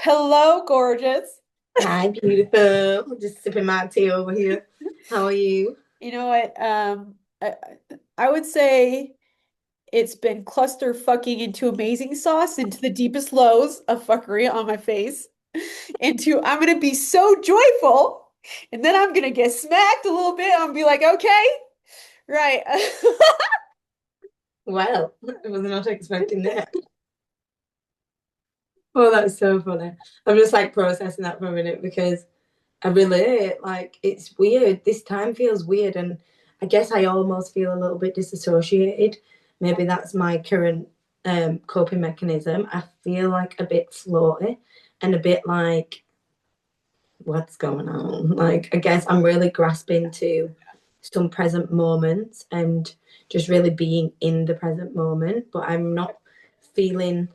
Hello, gorgeous. Hi, beautiful. Just sipping my tea over here. How are you? You know what? I would say it's been cluster fucking into amazing sauce, into the deepest lows of fuckery on my face, into I'm gonna be so joyful, and then I'm gonna get smacked a little bit. I'm gonna be like, okay, right. Well, I was not expecting that. Oh, that's so funny. I'm just like processing that for a minute because I relate. Like, it's weird. This time feels weird. And I guess I almost feel a little bit disassociated. Maybe that's my current coping mechanism. I feel like a bit floaty and a bit like, what's going on? Like, I guess I'm really grasping to some present moments and just really being in the present moment, but I'm not feeling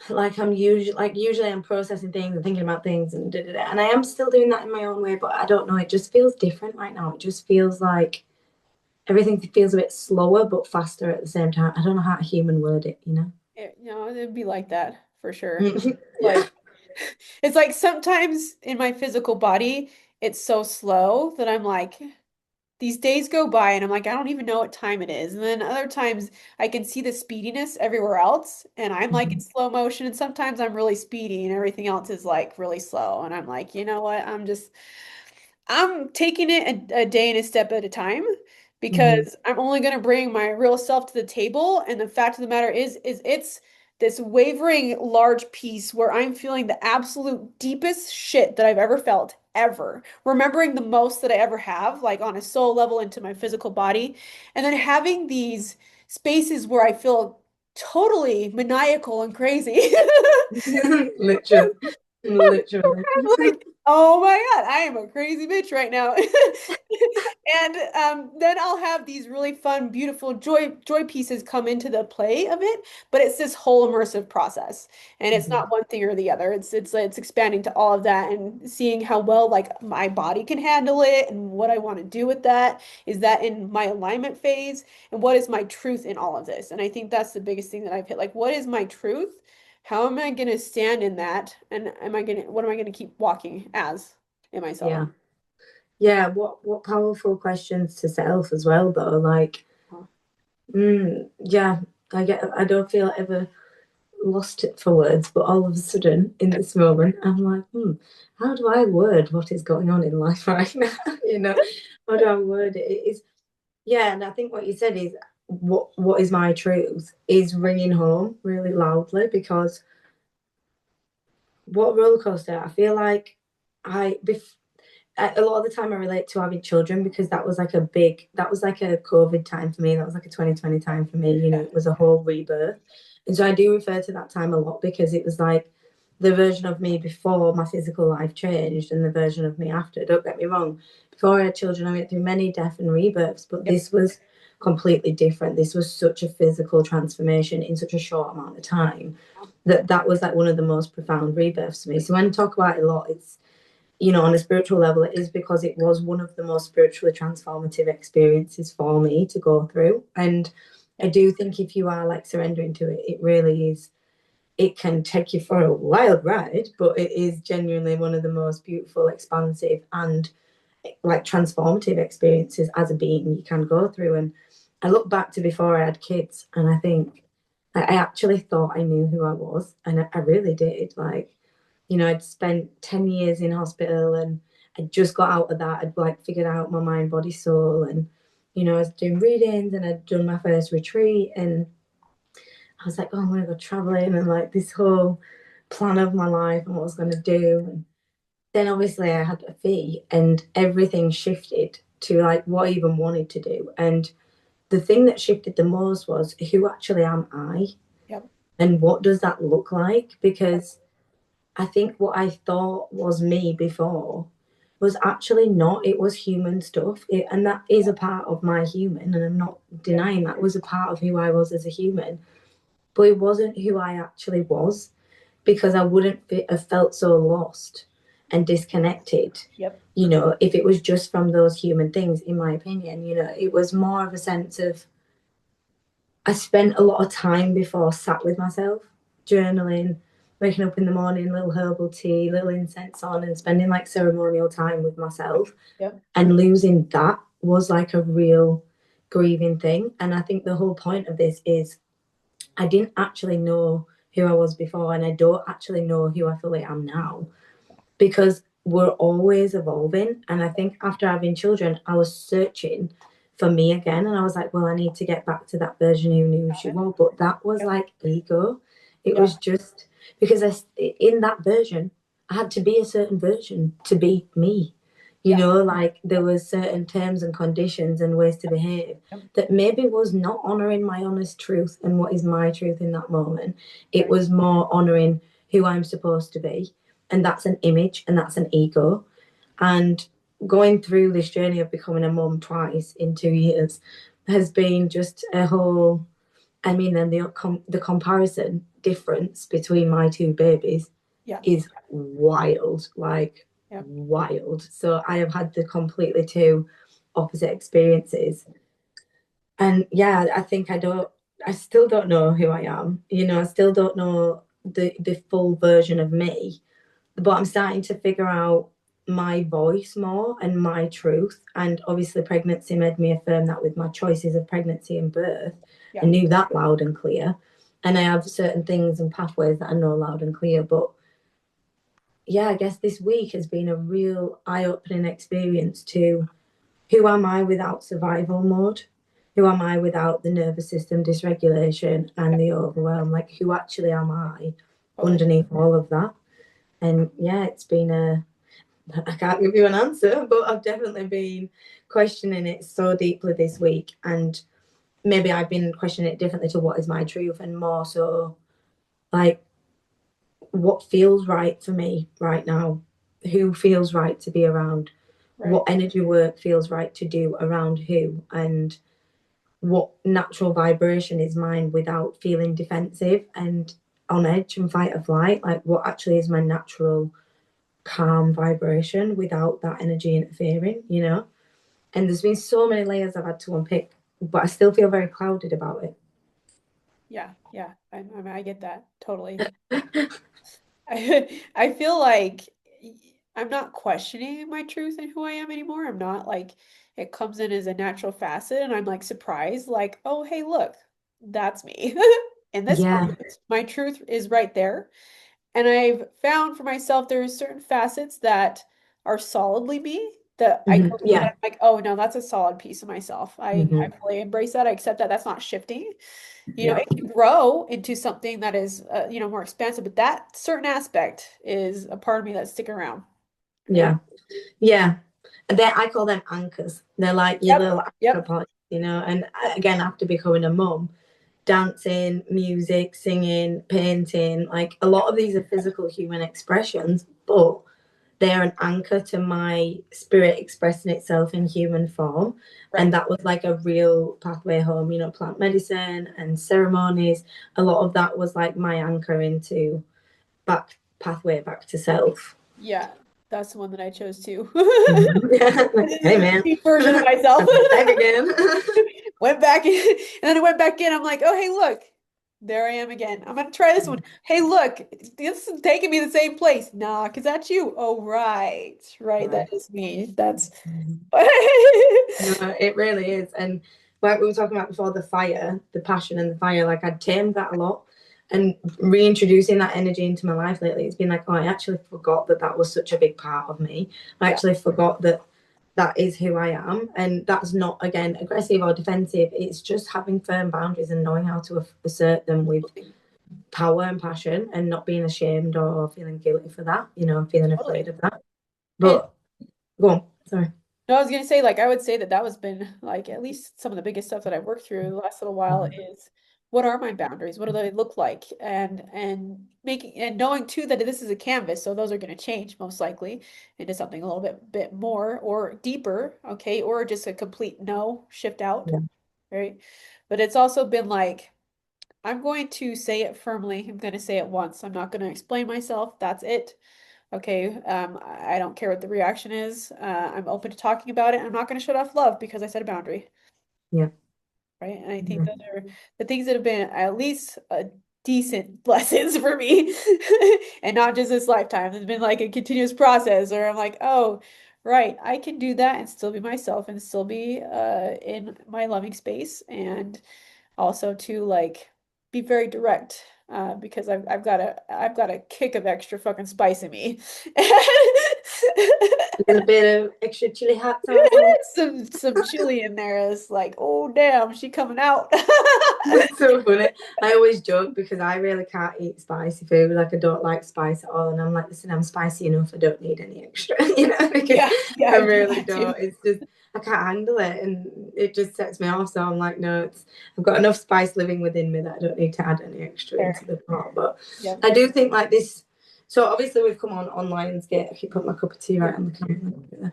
like usually I'm processing things and thinking about things and da, da, da. And I am still doing that in my own way, but I don't know, it just feels different right now. It just feels like everything feels a bit slower but faster at the same time. I don't know how to human word it. It'd be like that for sure. Yeah. Like, it's like sometimes in my physical body, it's so slow that I'm like, these days go by and I'm like, I don't even know what time it is. And then other times I can see the speediness everywhere else and I'm like in slow motion. And sometimes I'm really speedy and everything else is like really slow. And I'm like, you know what? I'm taking it a day and a step at a time Mhm. because I'm only going to bring my real self to the table. And the fact of the matter is it's this wavering large piece where I'm feeling the absolute deepest shit that I've ever felt, ever. Remembering the most that I ever have, like on a soul level into my physical body. And then having these spaces where I feel totally maniacal and crazy. Literally, literally. Like, oh my God, I am a crazy bitch right now. And then I'll have these really fun, beautiful joy pieces come into the play of it, but it's this whole immersive process. And it's not Mhm. one thing or the other. It's expanding to all of that and seeing how well like my body can handle it and what I want to do with that. Is that in my alignment phase? And what is my truth in all of this? And I think that's the biggest thing that I've hit. Like, what is my truth? How am I going to stand in that? And what am I going to keep walking as in myself? Yeah. Yeah, what powerful questions to self as well though. Like, yeah, I don't feel ever lost it for words, but all of a sudden in this moment, I'm like, how do I word what is going on in life right now? How do I word it? It is, yeah, and I think what you said is what is my truth is ringing home really loudly because what a roller coaster. I feel like I bef a lot of the time I relate to having children because that was like a COVID time for me. That was like a 2020 time for me. It was a whole rebirth. And so I do refer to that time a lot because it was like the version of me before my physical life changed and the version of me after. Don't get me wrong. Before I had children, I went through many death and rebirths, but Yep. this was completely different. This was such a physical transformation in such a short amount of time that was like one of the most profound rebirths for me. So when I talk about it a lot, it's on a spiritual level, it is because it was one of the most spiritually transformative experiences for me to go through. And I Yep. do think if you are like surrendering to it, it really is, it can take you for a wild ride, but it is genuinely one of the most beautiful, expansive, and like transformative experiences as a being you can go through. And I look back to before I had kids, and I think I actually thought I knew who I was, and I really did. Like, I'd spent 10 years in hospital and I'd just got out of that. I'd like figured out my mind, body, soul. And, I was doing readings and I'd done my first retreat. And I was like, oh, I'm going to go traveling and like this whole plan of my life and what I was going to do. And then obviously I had a fee and everything shifted to like what I even wanted to do. And the thing that shifted the most was who actually am I Yep. and what does that look like? Because I think what I thought was me before was actually not. It was human stuff. And that is a part of my human. And I'm not Yep. denying that was a part of who I was as a human. But it wasn't who I actually was because I wouldn't have felt so lost and disconnected, Yep. if it was just from those human things, in my opinion. It was more of a sense of I spent a lot of time before sat with myself, journaling, waking up in the morning, little herbal tea, little incense on, and spending like ceremonial time with myself. Yep. And losing that was like a real grieving thing. And I think the whole point of this is I didn't actually know who I was before, and I don't actually know who I fully am now because we're always evolving. And I think after having children, I was searching for me again. And I was like, well, I need to get back to that version who knew she was. But that was Yep. like ego. It Yeah. was just because in that version, I had to be a certain version to be me. You Yeah. know, like there was certain terms and conditions and ways to behave Yep. that maybe was not honoring my honest truth and what is my truth in that moment. It Right. was more honoring who I'm supposed to be, and that's an image and that's an ego. And going through this journey of becoming a mum twice in 2 years has been just a whole. I mean, and the comparison difference between my two babies Yeah. is wild, like Yep. wild. So I have had the completely two opposite experiences. And yeah, I think I still don't know who I am. You know, I still don't know the full version of me, but I'm starting to figure out my voice more and my truth. And obviously, pregnancy made me affirm that with my choices of pregnancy and birth. I Yeah. knew that loud and clear. And I have certain things and pathways that I know loud and clear. But yeah, I guess this week has been a real eye opening experience to who am I without survival mode? Who am I without the nervous system dysregulation Yeah. and the overwhelm? Like, who actually am I Totally. underneath all of that? And yeah, it's been I can't give you an answer, but I've definitely been questioning it so deeply this week. And maybe I've been questioning it differently to what is my truth and more so like what feels right for me right now, who feels right to be around, Right. what energy work feels right to do around who, and what natural vibration is mine without feeling defensive and on edge and fight or flight. Like, what actually is my natural calm vibration without that energy interfering, you know? And there's been so many layers I've had to unpick, but I still feel very clouded about Yeah. Yeah. I mean, I get that totally. I feel like I'm not questioning my truth and who I am anymore. I'm not like it comes in as a natural facet and I'm like surprised, like, oh, hey, look, that's me. In this Yeah. moment, my truth is right there. And I've found for myself there are certain facets that are solidly me that I go through and Yeah. I'm like, oh no, that's a solid piece of myself. I Hmm. fully embrace that. I accept that. That's not shifting. You know, Yeah. it can grow into something that is, more expansive, but that certain aspect is a part of me that's sticking around. Right? Yeah. Yeah. I call them anchors. They're like your Yep. little anchor Yep. points, you know. And again, after becoming a mum, dancing, music, singing, painting, like a lot of these are physical human expressions, but they're an anchor to my spirit expressing itself in human form. And Right. that was like a real pathway home, you know, plant medicine and ceremonies. A lot of that was like my anchor into back pathway back to self. Yeah. That's the one that I chose too. Like, This is hey a man, cheap version of myself. I'm back again. Went back in, and then I went back in. I'm like, oh, hey, look, there I am again. I'm gonna try this one. Hey, look, this is taking me the same place. Nah, because that's you. Oh, right. Right. That Right. is me. That's No, it really is. And like we were talking about before, the fire, the passion and the fire, like I'd tamed that a lot. And reintroducing that energy into my life lately, it's been like, oh, I actually forgot that that was such a big part of me. I yeah, actually forgot that that is who I am. And that's not, again, aggressive or defensive. It's just having firm boundaries and knowing how to assert them with power and passion and not being ashamed or feeling guilty for that, you know, feeling afraid totally. of that. And But go on, sorry. no, I was gonna say, like, I would say that that was been like at least some of the biggest stuff that I've worked through the last little while is what are my boundaries? What do they look like? And making and knowing too that this is a canvas, so those are gonna change most likely into something a little bit more or deeper, okay, or just a complete no shift out, Yeah. right? But it's also been like I'm going to say it firmly. I'm going to say it once. I'm not going to explain myself. That's it. Okay, I don't care what the reaction is. I'm open to talking about it. I'm not going to shut off love because I set a boundary, Yeah. right? And I think Yeah. those are the things that have been at least decent lessons for me and not just this lifetime. It's been like a continuous process where I'm like, oh, right, I can do that and still be myself and still be in my loving space and also to like be very direct because I've got a kick of extra fucking spice in me. A little bit of extra chili hot sauce on. Some chili in there is like, oh damn, she coming out. It's so funny. I always joke because I really can't eat spicy food. Like I don't like spice at all, and I'm like, listen, I'm spicy enough. I don't need any extra, because Yeah, yeah, I I do really that too. don't. It's just I can't handle it, and it just sets me off. So I'm like, no, it's I've got enough spice living within me that I don't need to add any extra into Fair. the pot. But Yep. I do think like this. So obviously we've come on Lionsgate. I keep putting my cup of tea right on the camera.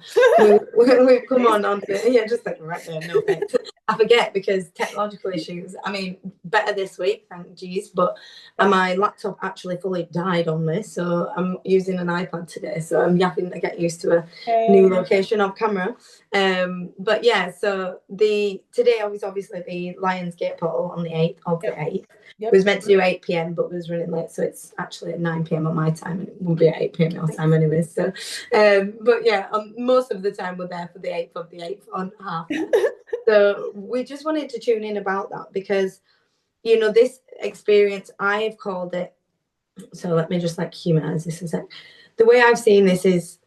We've come Please. on the yeah, just like right there, no offense. I forget because technological issues. I mean, better this week, thank jeez. But Yep. my laptop actually fully died on this, so I'm using an iPad today. So I'm having to get used to a new Hey. location of camera. But yeah, so the today was obviously the Lionsgate portal on the 8th of the Yep. 8th. It Yep. was meant to do 8 p.m., but was running late, so it's actually at 9 p.m. on my time, and it will be at 8 p.m. your time Nice. anyway. So, but yeah, most of the time we're there for the 8th of the 8th on half there. So we just wanted to tune in about that because, this experience, I've called it, so let me just like humanize this a sec. The way I've seen this is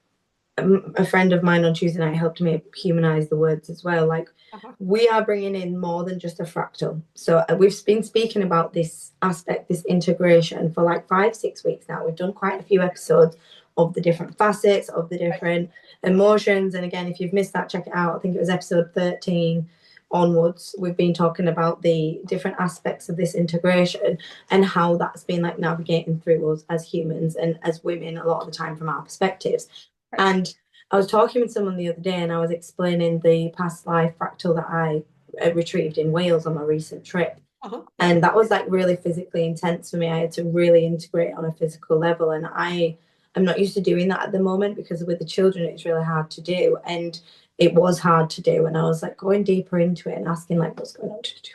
a friend of mine on Tuesday night helped me humanize the words as well. Like, Uh-huh. we are bringing in more than just a fractal. So we've been speaking about this aspect, this integration for like 5, 6 weeks now. We've done quite a few episodes of the different facets, of the Right. different emotions. And again, if you've missed that, check it out. I think it was episode 13 onwards. We've been talking about the different aspects of this integration and how that's been like navigating through us as humans and as women a lot of the time from our perspectives. Right. And I was talking with someone the other day and I was explaining the past life fractal that I retrieved in Wales on my recent trip. Uh-huh. Yep. And that was like really physically intense for me. I had to really integrate on a physical level. And I'm not used to doing that at the moment because with the children, it's really hard to do. And it was hard to do. And I was like going deeper into it and asking, like, what's going on to do?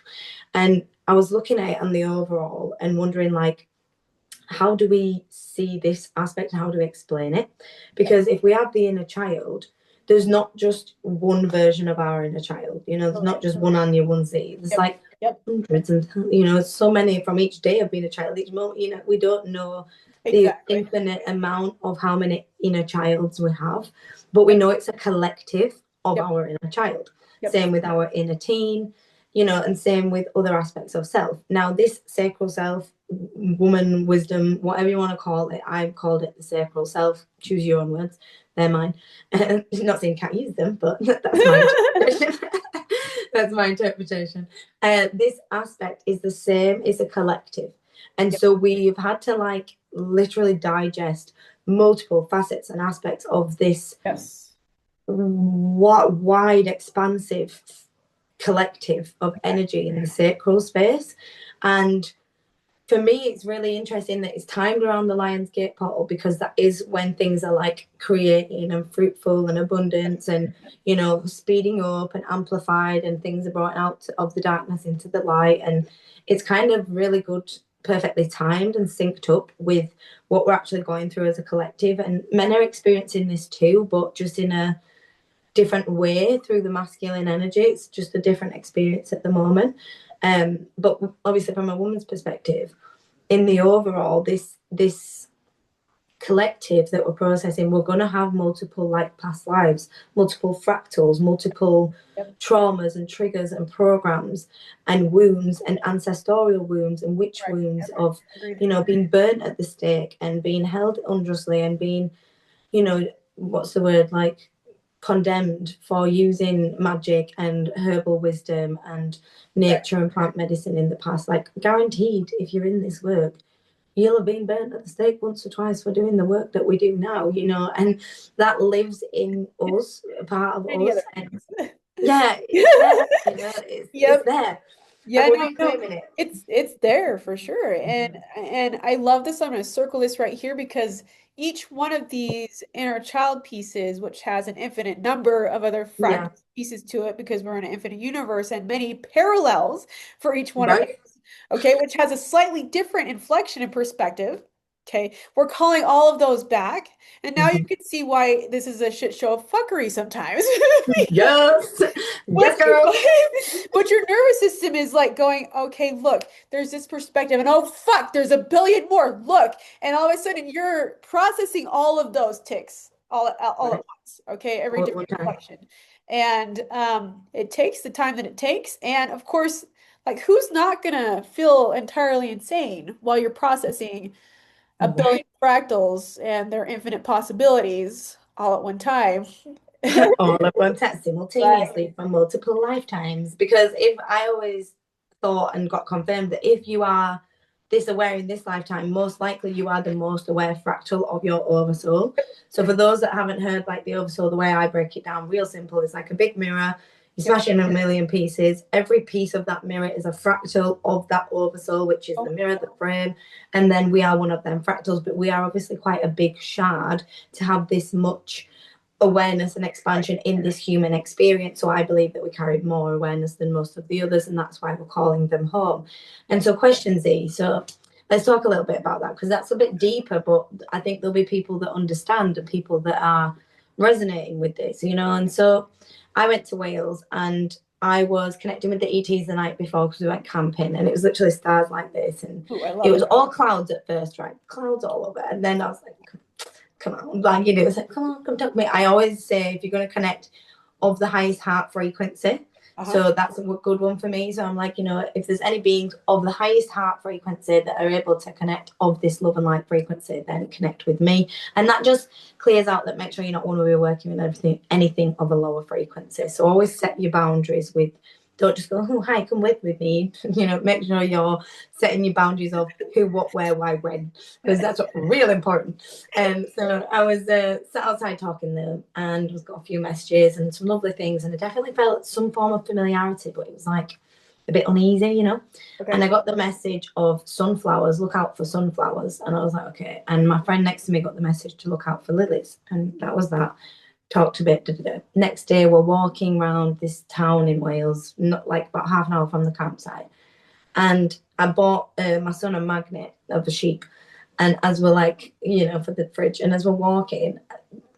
And I was looking at it on the overall and wondering, like, how do we see this aspect? How do we explain it? Yep. Because if we have the inner child, there's not just one version of our inner child. There's Totally. not just one Anya, one Z. There's Yep. like Yep. hundreds and so many from each day of being a child, each moment. We don't know the Exactly. infinite amount of how many inner childs we have, but we Yep. know it's a collective of Yep. our inner child. Yep. Same with our inner teen, and same with other aspects of self. Now, this sacral self, woman, wisdom, whatever you want to call it, I've called it the sacral self. Choose your own words, they're mine. Not saying you can't use them, but that's my interpretation. That's my interpretation. This aspect is the same, it's a collective. And Yep. so we've had to like literally digest multiple facets and aspects of this Yes. wide, expansive collective of Exactly. energy in the sacral space. And for me, it's really interesting that it's timed around the Lionsgate portal because that is when things are like creating and fruitful and Yep. abundance and, speeding up and amplified and things are brought out of the darkness into the light. And it's kind of really good, perfectly timed and synced up with what we're actually going through as a collective. And men are experiencing this too, but just in a different way through the masculine energy. It's just a different experience at the moment. But obviously, from a woman's perspective, in the overall, this collective that we're processing, we're going to have multiple like past lives, multiple fractals, multiple Yep. traumas and triggers and programs and wounds and ancestral wounds and witch Right. wounds Yep. of Agreed. being burnt at the stake and being held unjustly and being what's the word, like condemned for using magic and herbal wisdom and Right. nature and plant medicine in the past. Like, guaranteed, if you're in this work, you'll have been burnt at the stake once or twice for doing the work that we do now, and that lives in us, a part of Many other us. And things. yeah, it's there, it's Yep. there. And Yeah, we're no, no, reclaiming it. it's there for sure. And Mhm. and I love this. I'm going to circle this right here because each one of these inner child pieces, which has an infinite number of other Yeah, fractal pieces to it, because we're in an infinite universe and many parallels for each one of us, right. okay, which has a slightly different inflection and perspective. Okay, we're calling all of those back, and now you Mhm. can see why this is a shit show of fuckery sometimes. Yes, But yes, girl. but your nervous system is like going, okay, look, there's this perspective, and oh fuck, there's a billion more. Look, and all of a sudden you're processing all of those ticks all at Right. once. Okay, every All at different one time. inflection, and it takes the time that it takes, and of course, like who's not gonna feel entirely insane while you're processing a billion Right. fractals and their infinite possibilities all at one time? All at one time Right. simultaneously for multiple lifetimes. Because if I always thought and got confirmed that if you are this aware in this lifetime, most likely you are the most aware fractal of your oversoul. So for those that haven't heard like the oversoul, the way I break it down, real simple, it's like a big mirror. You Yep. smash it in a million pieces. Every piece of that mirror is a fractal of that oversoul, which is Oh, the mirror, the frame, and then we are one of them fractals. But we are obviously quite a big shard to have this much awareness and expansion in this human experience. So I believe that we carried more awareness than most of the others, and that's why we're calling them home. And so, question Z. So let's talk a little bit about that because that's a bit deeper, but I think there'll be people that understand and people that are resonating with this, you know. And so I went to Wales and I was connecting with the ETs the night before because we went camping and it was literally stars like this and ooh, I it love was it. all clouds at first, right? Clouds all over. And then I was like, come on, like you know, it's like, come on, come talk to me. I always say if you're going to connect of the highest heart frequency, Uh-huh. so that's a good one for me. So I'm like, you know, if there's any beings of the highest heart frequency that are able to connect of this love and light frequency, then connect with me. And that just clears out that make sure you're not want to be working with anything of a lower frequency. So always set your boundaries with don't just go, oh, hi, come live with me. You know, make sure you're setting your boundaries of who, what, where, why, when, because that's real important. And so I was sat outside talking to them and was got a few messages and some lovely things. And I definitely felt some form of familiarity, but it was like a bit uneasy, you know. And I Okay. got the message of sunflowers, look out for sunflowers. And I was like, okay. And my friend next to me got the message to look out for lilies. And that was that. Talked a bit. Da, da, da. Next day, we're walking around this town in Wales, not like about half an hour from the campsite. And I bought my son a magnet of a sheep. And as we're like, you know, for the fridge, and as we're walking,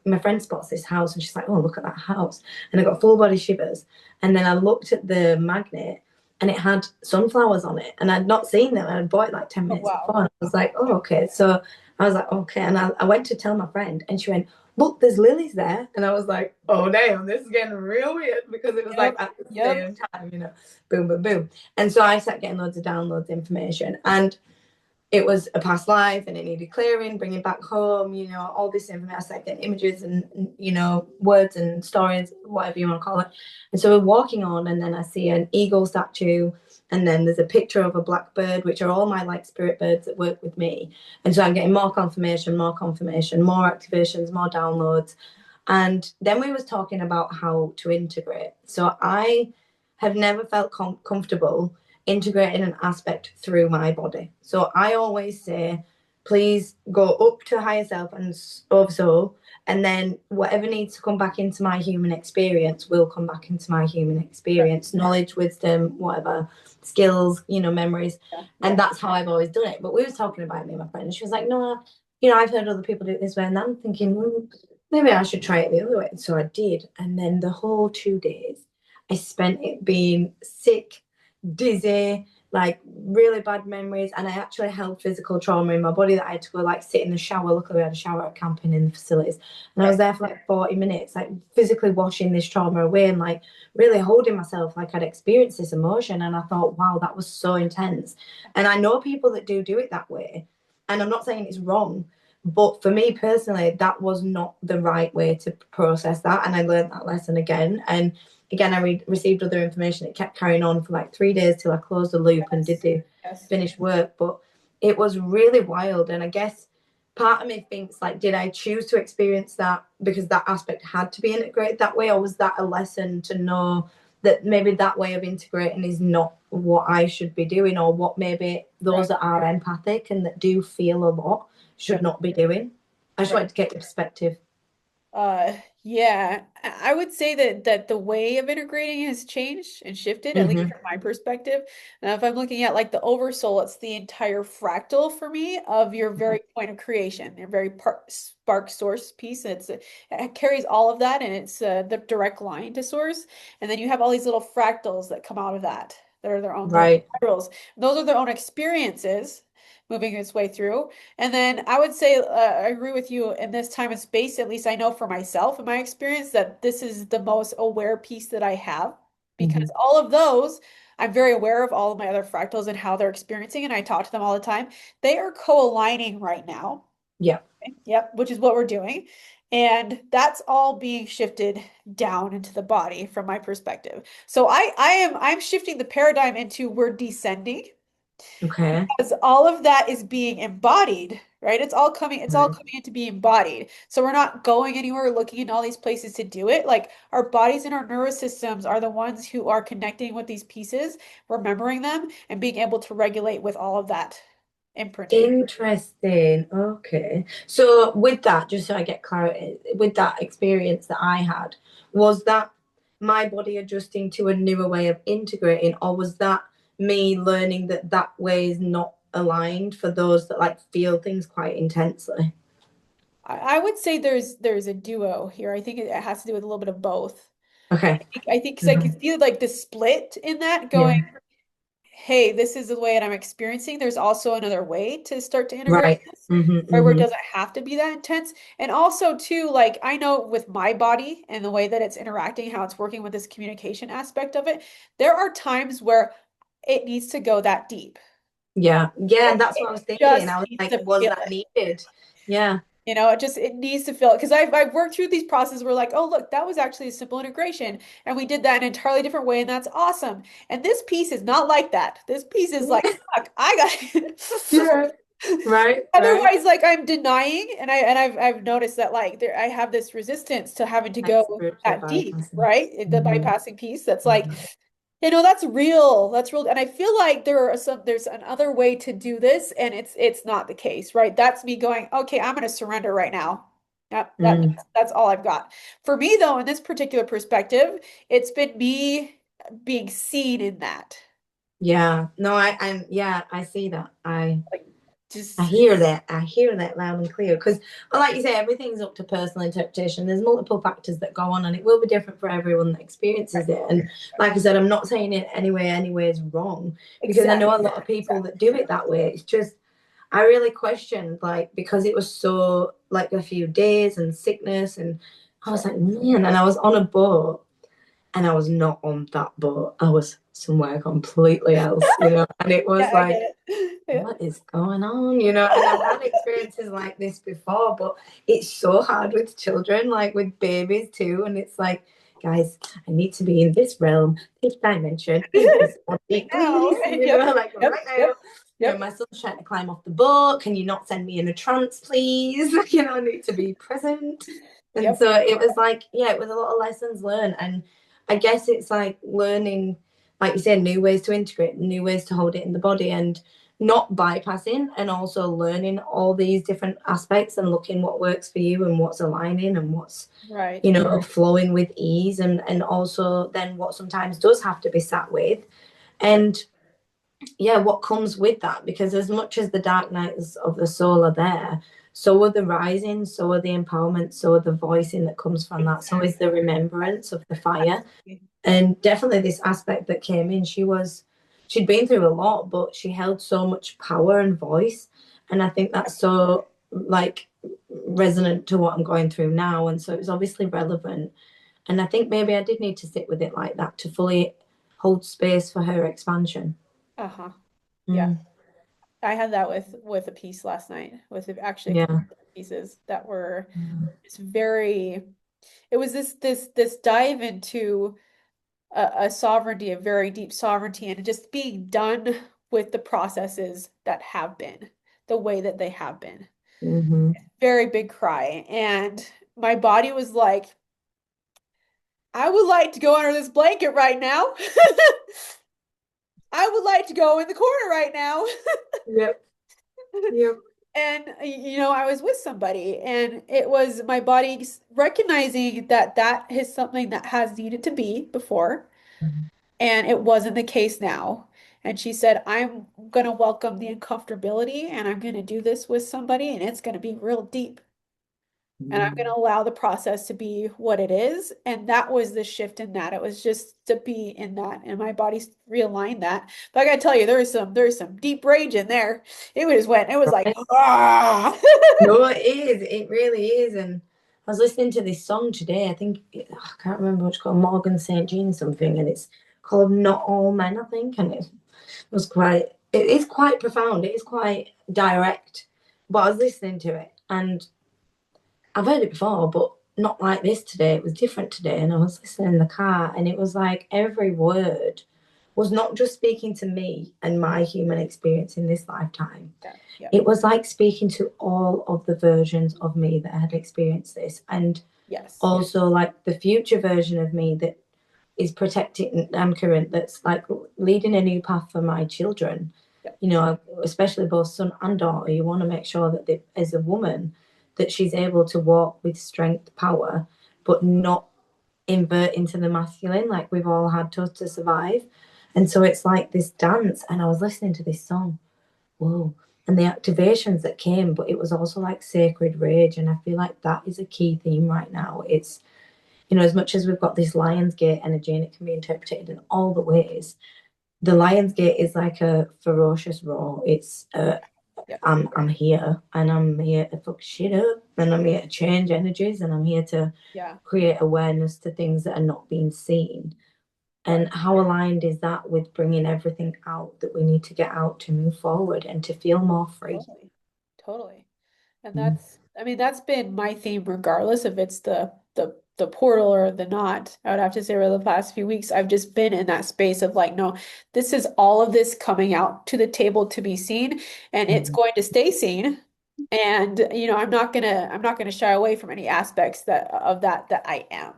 my friend spots this house and she's like, oh, look at that house. And I got full body shivers. And then I looked at the magnet and it had sunflowers on it. And I'd not seen them. I'd bought it like 10 Oh, minutes wow. before. And I was like, oh, okay. So I was like, okay. And I went to tell my friend and she went, look, there's lilies there. And I was like, oh, damn, this is getting real weird because it was like Yep. at the Yep. same time, you know, boom, boom, boom. And so I started getting loads of downloads information. And it was a past life and it needed clearing, bringing back home, you know, all this information. I started getting images and, you know, words and stories, whatever you want to call it. And so we're walking on, and then I see an eagle statue, and then there's a picture of a blackbird, which are all my like spirit birds that work with me. And so I'm getting more confirmation, more activations, more downloads. And then we was talking about how to integrate. So I have never felt comfortable integrating an aspect through my body. So I always say, please go up to higher self and oversoul, and then whatever needs to come back into my human experience will come back into my human Right. experience. Knowledge, wisdom, whatever, skills, you know, memories. Yeah. And Yeah. that's how I've always done it. But we were talking about me and my friend, and she was like, no, you know, I've heard other people do it this way. And I'm thinking, maybe I should try it the other way. So I did. And then the whole 2 days, I spent it being sick, dizzy, like really bad memories. And I actually held physical trauma in my body that I had to go like sit in the shower. Luckily, we had a shower at camping in the facilities. And I was Right. there for like 40 minutes, like physically washing this trauma away and like really holding myself like I'd experienced this emotion. And I thought, wow, that was so intense. And I know people that do it that way. And I'm not saying it's wrong. But for me personally, that was not the right way to process that. And I learned that lesson again. And again, I received other information. It kept carrying on for like 3 days till I closed the loop and did Yes. the Yes. finished work. But it was really wild. And I guess part of me thinks like, did I choose to experience that because that aspect had to be integrated that way? Or was that a lesson to know that maybe that way of integrating is not what I should be doing, or what maybe Right. those that are empathic and that do feel a lot should Yep. not be doing? I just Right. wanted to get your perspective. Uh, yeah, I would say that the way of integrating has changed and shifted, at least Hmm. from my perspective. Now, if I'm looking at like the oversoul, it's the entire fractal for me of your very point of creation, your very spark source piece. It carries all of that, and it's the direct line to source. And then you have all these little fractals that come out of that are their own little Right. spirals. Those are their own experiences moving its way through. And then I would say, I agree with you in this time and space, at least I know for myself in my experience that this is the most aware piece that I have because Hmm. all of those, I'm very aware of all of my other fractals and how they're experiencing, and I talk to them all the time. They are co-aligning right now. Yeah. Yep, which is what we're doing. And that's all being shifted down into the body from my perspective. So I'm shifting the paradigm into we're descending Okay. because all of that is being embodied, right? It's all Right. coming into being embodied. So we're not going anywhere looking in all these places to do it. Like our bodies and our nervous systems are the ones who are connecting with these pieces, remembering them, and being able to regulate with all of that imprinting. Interesting. Okay. So with that, just so I get clarity, with that experience that I had, was that my body adjusting to a newer way of integrating, or was that me learning that that way is not aligned for those that like feel things quite intensely? I would say there's a duo here. I think it has to do with a little bit of both. Okay. I think because I Hmm. can see like the split in that going, Yeah. hey, this is the way that I'm experiencing. There's also another way to start to integrate Right. this, Hmm. right, where it Hmm. doesn't have to be that intense. And also, too, like I know with my body and the way that it's interacting, how it's working with this communication aspect of it, there are times where it needs to go that deep. Yeah. Yeah. It, That's what it I was thinking. just I was needs like, to was feel that it. needed? Yeah. It needs to feel it because I've worked through these processes where like, oh look, that was actually a simple integration, and we did that in an entirely different way, and that's awesome. And this piece is not like that. This piece is like, fuck, I got Yeah. Right. Right. otherwise, like I'm denying, and I've noticed that like there I have this resistance to having to Like go spiritual that deep, bypassing. right? The Hmm. bypassing piece that's like, that's real. That's real. And I feel like there's another way to do this, and it's not the case, right? That's me going, okay, I'm gonna surrender right now. Yep, Mm. that's all I've got. For me, though, in this particular perspective, it's been me being seen in that. Yeah, no, yeah, I see that. Like I just hear that. I hear that loud and clear. Because, well, like you say, everything's up to personal interpretation. There's multiple factors that go on, and it will be different for everyone that experiences it. And like I said, I'm not saying it anyway is wrong because I know exactly. a lot of people that do it that way. It's just I really questioned like because it was so like a few days and sickness, and I was Sure. like, man, and I was on a boat and I was not on that boat. I was somewhere completely else, and it Yeah, was I get like, it. Yeah. what is going on, And I've had experiences like this before, but it's so hard with children, like with babies too. And it's like, guys, I need to be in this realm, this dimension, in this body, Now. please, Yep. like right Yep. now. Yep. Yep. My son's trying to climb off the boat. Can you not send me in a trance, please? I need to be present. And Yep. so it was like, yeah, it was a lot of lessons learned. And I guess it's like learning, like you said, new ways to integrate, new ways to hold it in the body and not bypassing and also learning all these different aspects and looking what works for you and what's aligning and what's, Right. flowing with ease and also then what sometimes does have to be sat with. And yeah, what comes with that? Because as much as the dark nights of the soul are there, so are the rising, so are the empowerment, so are the voicing that comes from that. So is the remembrance of the fire. And definitely this aspect that came in, she'd been through a lot, but she held so much power and voice. And I think that's so like resonant to what I'm going through now. And so it was obviously relevant. And I think maybe I did need to sit with it like that to fully hold space for her expansion. Uh-huh. Yeah. Mm, I had that with a piece last night with actually a couple yeah. of pieces that were it's very it was this dive into a sovereignty, a very deep sovereignty, and just being done with the processes that have been the way that they have been. Mm-hmm. Very big cry. And my body was like, I would like to go under this blanket right now. I would like to go in the corner right now. Yep. Yep. And I was with somebody, and it was my body recognizing that that is something that has needed to be before, and it wasn't the case now. And she said, I'm going to welcome the uncomfortability, and I'm going to do this with somebody, and it's going to be real deep. And I'm going to allow the process to be what it is. And that was the shift in that. It was just to be in that. And my body realigned that. But I gotta tell you, there was some deep rage in there. It was like, Right. ah. No, it is. It really is. And I was listening to this song today. I can't remember what it's called, Morgan St. Jean something, and it's called "Not All Men," I think. And it was it is quite profound. It is quite direct. But I was listening to it, and I've heard it before, but not like this today. It was different today, and I was listening in the car, and it was like every word was not just speaking to me and my human experience in this lifetime. Yeah, yeah, It was like speaking to all of the versions of me that had experienced this, and yes, also like the future version of me that is protecting and current, that's like leading a new path for my children. yeah, You know, especially both son and daughter. You want to make sure that as a woman, that she's able to walk with strength, power, but not invert into the masculine like we've all had to survive. And so it's like this dance, and I was listening to this song, whoa, and the activations that came, but it was also like sacred rage. And I feel like that is a key theme right now. It's, as much as we've got this Lion's Gate energy and it can be interpreted in all the ways, the Lion's Gate is like a ferocious roar. It's yeah, I'm here, and I'm here to fuck shit up, and I'm here to change energies, and I'm here to yeah, create awareness to things that are not being seen. right. And how aligned is that with bringing everything out that we need to get out to move forward and to feel more free? Totally. Totally. And Mm. I mean, that's been my theme, regardless if it's the portal or the not. I would have to say over the past few weeks, I've just been in that space of like, no, this is all of this coming out to the table to be seen, and it's Mhm. going to stay seen. And I'm not gonna shy away from any aspects that I am.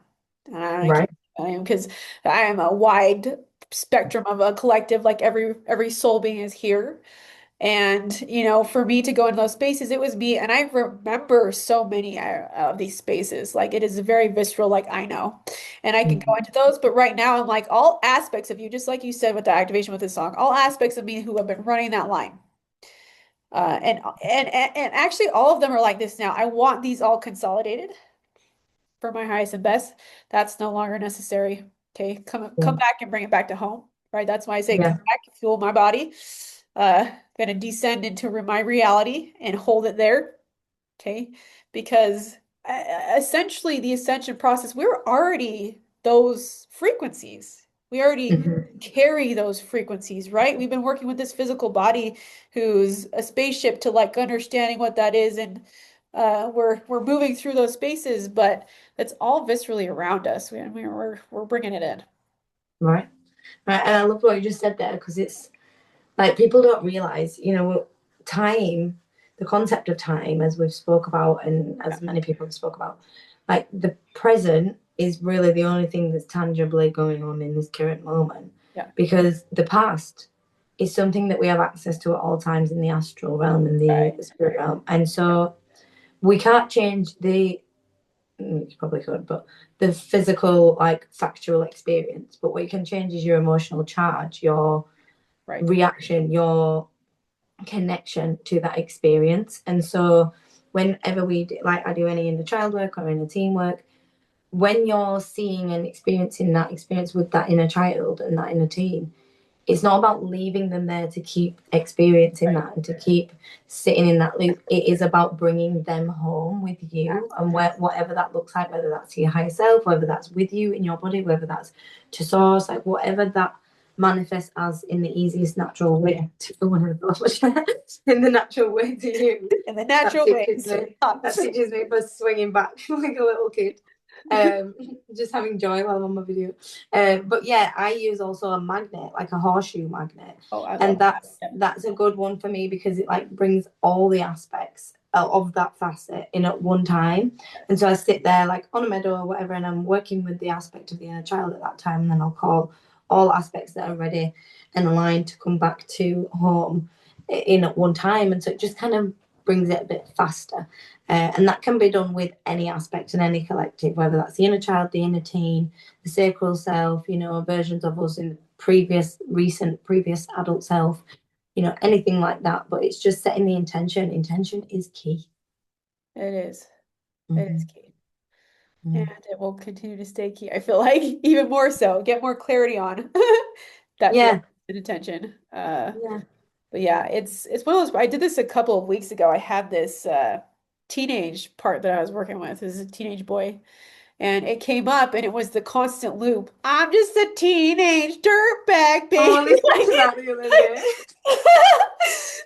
And I Right. can't I am because I am a wide spectrum of a collective, like every soul being is here. And, for me to go in those spaces, it was me. And I remember so many of these spaces. Like it is very visceral, like I know. And I can go Mhm. into those. But right now, I'm like all aspects of you, just like you said with the activation with this song, all aspects of me who have been running that line. And actually, all of them are like this now. I want these all consolidated for my highest and best. That's no longer necessary. Okay, come Yeah. back and bring it back to home. Right? That's why I say come Yeah. back, fuel my body. Gonna descend into my reality and hold it there. Okay, because essentially the ascension process, we're already those frequencies. We already Mhm. carry those frequencies, right? We've been working with this physical body who's a spaceship to like understanding what that is, and we're moving through those spaces, but it's all viscerally around us. We're bringing it in. Right. Right. And I love what you just said there, because it's like people don't realize, time, the concept of time, as we've spoke about, and Yeah, as many people have spoke about, like the present is really the only thing that's tangibly going on in this current moment, yeah, because the past is something that we have access to at all times in the astral realm and the right. spirit realm. And so we can't change you probably could, but the physical, like factual experience. But what you can change is your emotional charge, your Right. reaction, your connection to that experience. And so, whenever like I do any inner child work or inner team work, when you're seeing and experiencing that experience with that inner child and that inner teen, it's not about leaving them there to keep experiencing Right. that and to keep sitting in that loop. It is about bringing them home with you, and whatever that looks like, whether that's your higher self, whether that's with you in your body, whether that's to source, like whatever that manifests as in the easiest natural way to in the natural way to you. In the That natural teaches ways. me. That teaches me for swinging back like a little kid. Um, just having joy while I'm on my video. But yeah, I use also a magnet, like a horseshoe magnet, Oh, I and love that's that. that's a good one for me because it like brings all the aspects of that facet in at one time. And so I sit there like on a meadow or whatever, and I'm working with the aspect of the inner child at that time, and then I'll call all aspects that are ready and aligned to come back to home in at one time. And so it just kind of brings it a bit faster. And that can be done with any aspect in any collective, whether that's the inner child, the inner teen, the sacral self, versions of us in the previous adult self, anything like that. But it's just setting the intention. Intention is key. It is. It is Mm-hmm. key. And Yeah. it will continue to stay key. I feel like even more so, get more clarity on that feeling Yeah. and attention. Yeah. But yeah, it's one of those. I did this a couple of weeks ago. I had this teenage part that I was working with. This is a teenage boy, and it came up, and it was the constant loop. I'm just a teenage dirtbag, Oh, I baby. listened to that the other day.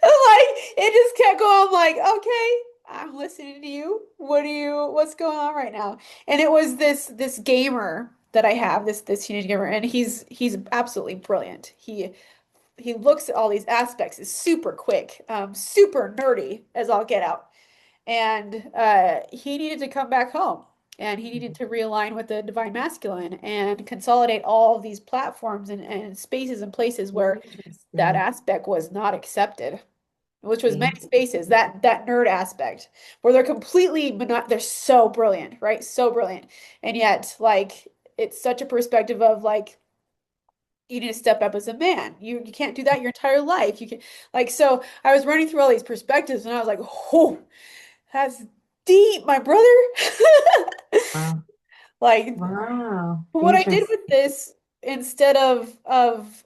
Like it just kept going. I'm like, okay, I'm listening to you. What's going on right now? And it was this gamer that I have, this teenage gamer, and he's absolutely brilliant. He looks at all these aspects, is super quick, super nerdy as all get out. And he needed to come back home and he needed to realign with the divine masculine and consolidate all of these platforms and spaces and places where that Interesting. aspect was not accepted, which was many See? spaces, that nerd aspect where they're completely they're so brilliant, right? So brilliant. And yet, like, it's such a perspective of like you need to step up as a man. You can't do that your entire life. You can like so I was running through all these perspectives and I was like, oh, that's deep, my brother. Wow. Like Wow. what I did Interesting. with this instead of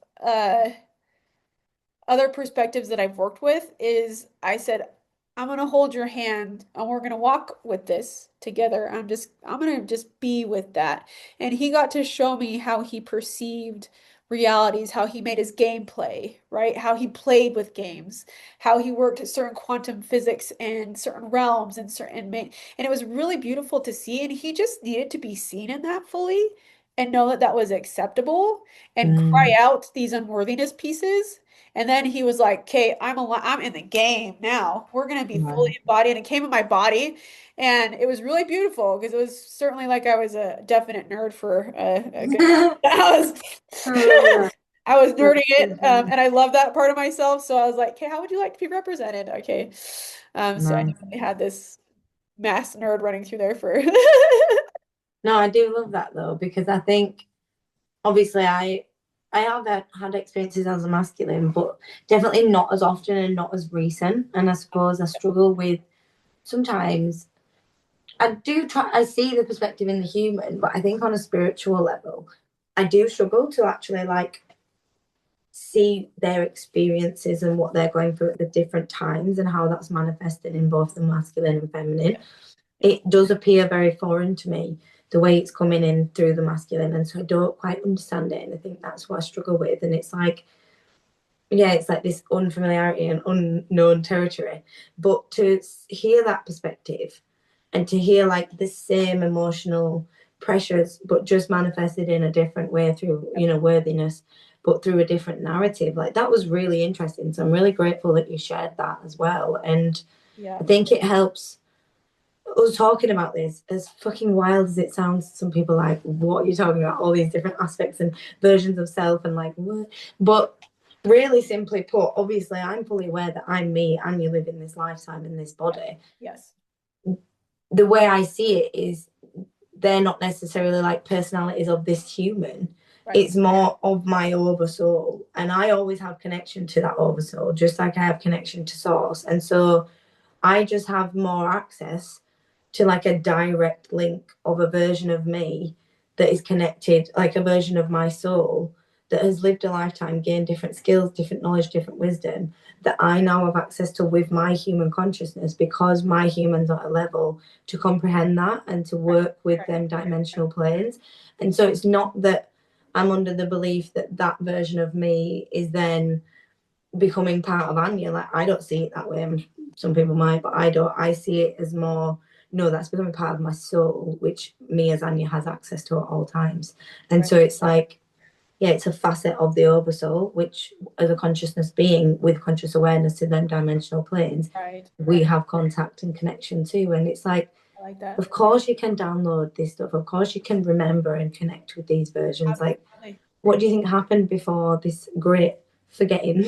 other perspectives that I've worked with is I said, I'm gonna hold your hand and we're gonna walk with this together. I'm gonna just be with that. And he got to show me how he perceived realities, how he made his gameplay, right? How he played with games, how he worked at certain quantum physics and certain realms and and it was really beautiful to see. And he just needed to be seen in that fully and know that that was acceptable and cry Mm, out these unworthiness pieces and then he was like, "Okay, I'm in the game now. We're gonna be fully wow. embodied." And it came in my body, and it was really beautiful because it was certainly like I was a definite nerd for a good. I was, I love that. I was That's nerding it, so funny. and I love that part of myself. So I was like, "Okay, how would you like to be represented?" Okay, so I Nice. definitely had this mass nerd running through there for. No, I do love that though, because I think obviously I have had experiences as a masculine, but definitely not as often and not as recent. And I suppose I struggle with sometimes I see the perspective in the human, but I think on a spiritual level, I do struggle to actually like see their experiences and what they're going through at the different times and how that's manifested in both the masculine and feminine. Yeah, yeah, It does appear very foreign to me, the way it's coming in through the masculine. And so I don't quite understand it. And I think that's what I struggle with. And it's like, yeah, it's like this unfamiliarity and unknown territory. But to hear that perspective and to hear like the same emotional pressures, but just manifested in a different way through, worthiness, but through a different narrative, like that was really interesting. So I'm really grateful that you shared that as well. And yeah, I think it helps us talking about this, as fucking wild as it sounds, some people are like, what are you talking about? All these different aspects and versions of self and like what? But really simply put, obviously I'm fully aware that I'm me and you live in this lifetime in this yes, body. yes, The way I see it is they're not necessarily like personalities of this human. right, It's more of my oversoul. And I always have connection to that oversoul, just like I have connection to source. And so I just have more access to like a direct link of a version of me that is connected, like a version of my soul that has lived a lifetime, gained different skills, different knowledge, different wisdom that I now have access to with my human consciousness because my humans are at a level to comprehend that and to right, work with them dimensional planes. And so it's not that I'm under the belief that that version of me is then becoming part of Anya. Like I don't see it that way. Some people might, but I don't. I see it as more, no, that's becoming part of my soul, which me as Anya has access to at all times. And right, so it's like, yeah, it's a facet of the oversoul, which as a consciousness being with conscious awareness to them dimensional planes, right, we right. have contact and connection too. And it's like, I like that. of course you can download this stuff. Of course you can remember and connect with these versions. Like, Absolutely. what do you think happened before this great forgetting?